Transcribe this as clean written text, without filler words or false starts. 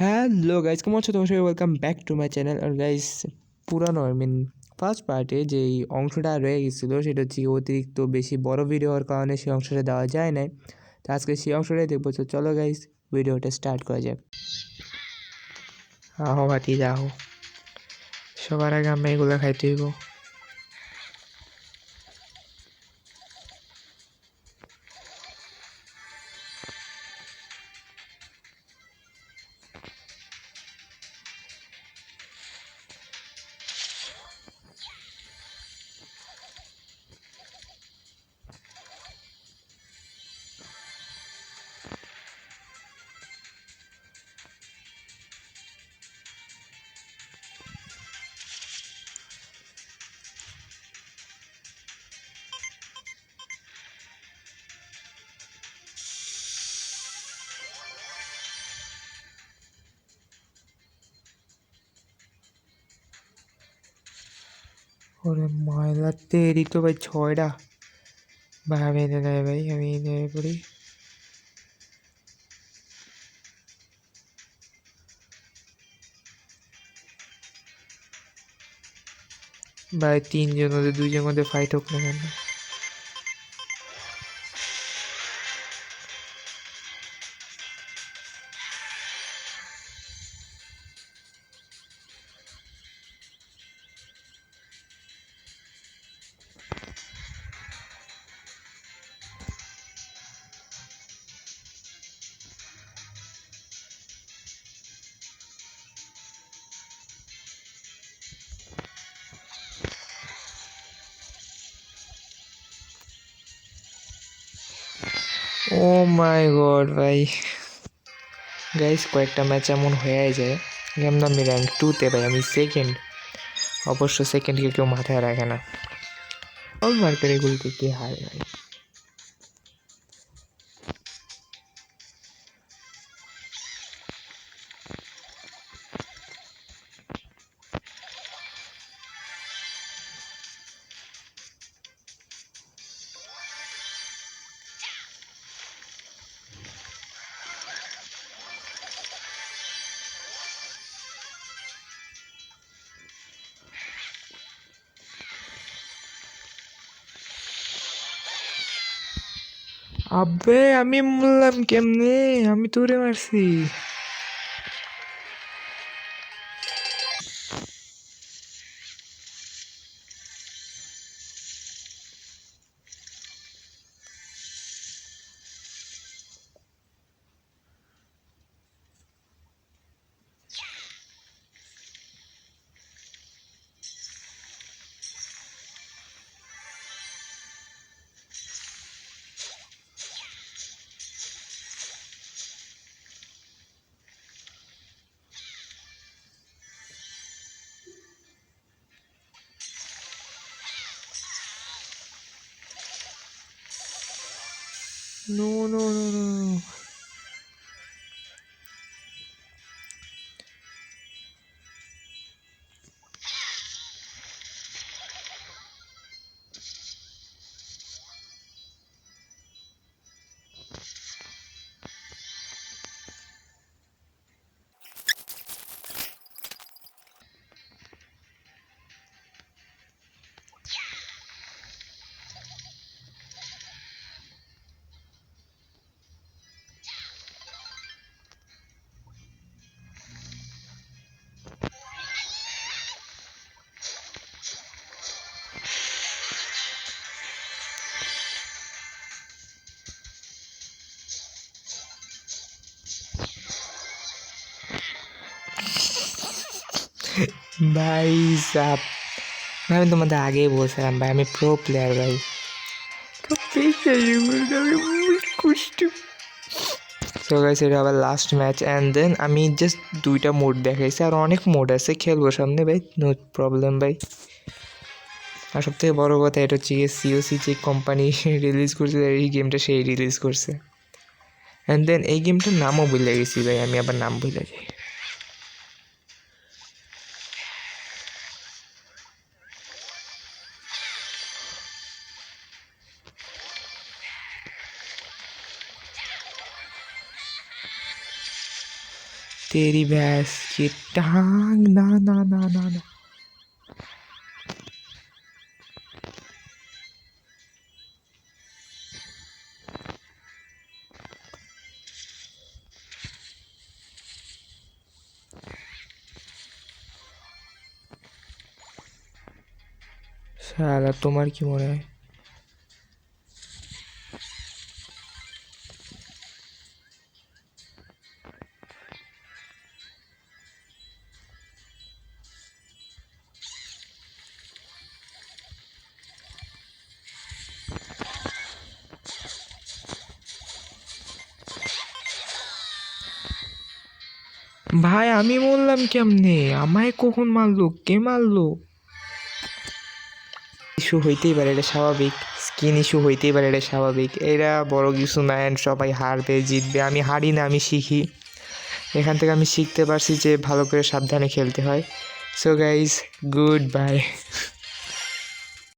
Hello guys, কেমন আছো? তোমার সবাই welcome back to my channel. আর গাইজ, পুরানো ফার্স্ট পার্টে যেই অংশটা রয়ে গেছিলো সেটা হচ্ছে অতিরিক্ত বেশি বড় ভিডিও হওয়ার কারণে সেই অংশটা দেওয়া যায় নাই। তো আজকে সেই অংশটাই দেখবো। তো চলো গাইজ, ভিডিওটা স্টার্ট করা যাক। আহো ভাতি যাও, সবার আগে আমরা এগুলো খাইতে হইব। ওরে ময়লা তেরি তো ভাই, ছয়টা ভাই। আমি এনে নেয় ভাই, আমি নেমে পড়ি। ভাই তিনজন, ওদের দুইজনের মধ্যে ফাইট হোক না কেন? ও মাই গড ভাই। গাইস, কয়েকটা ম্যাচ এমন হয়ে যায়, গেম আমি র্যাঙ্ক 2-তে ভাই, আমি সেকেন্ড। অবশ্য সেকেন্ডকে কেউ মাথায় রাখে না। অল মার্কেট এগুলোকে কে হারে ভাই? আবে আমি বললাম কেমনে, আমি তোরে মারছি। No no no no. ভাই সাব, ভাই আমি তোমাদের আগেই বলছিলাম ভাই, আমি প্রো প্লেয়ার ভাই। সো গাইস, এটা আবার লাস্ট ম্যাচ অ্যান্ড দেন আমি জাস্ট 2টা মোড দেখাইছি, আর অনেক মোড আছে, খেলবো সামনে ভাই, নো প্রবলেম ভাই। আর সব থেকে বড়ো কথা এটা হচ্ছে সিওসি যে কোম্পানি রিলিজ করছে এই গেমটা, সেই রিলিজ করছে। অ্যান্ড দেন এই গেমটার নামও ভুলে গেছি ভাই, আমি আবার নাম ভুলে যাই। तेरी भैंस की टांग ना ना ना ना ना শালা তোমার কি মনে হয়? ভাই আমি বললাম কেমনে? আমায় কখন মারলো? কে মারলো? ইস্যু হইতেই পারে, এটা স্বাভাবিক। স্কিন ইস্যু হইতেই পারে, এটা স্বাভাবিক। এরা বড় কিছু না, অ্যান্ড সবাই হারবে জিতবে। আমি হারি না, আমি শিখি। এখান থেকে আমি শিখতে পারছি যে ভালো করে সাবধানে খেলতে হয়। So guys, good bye.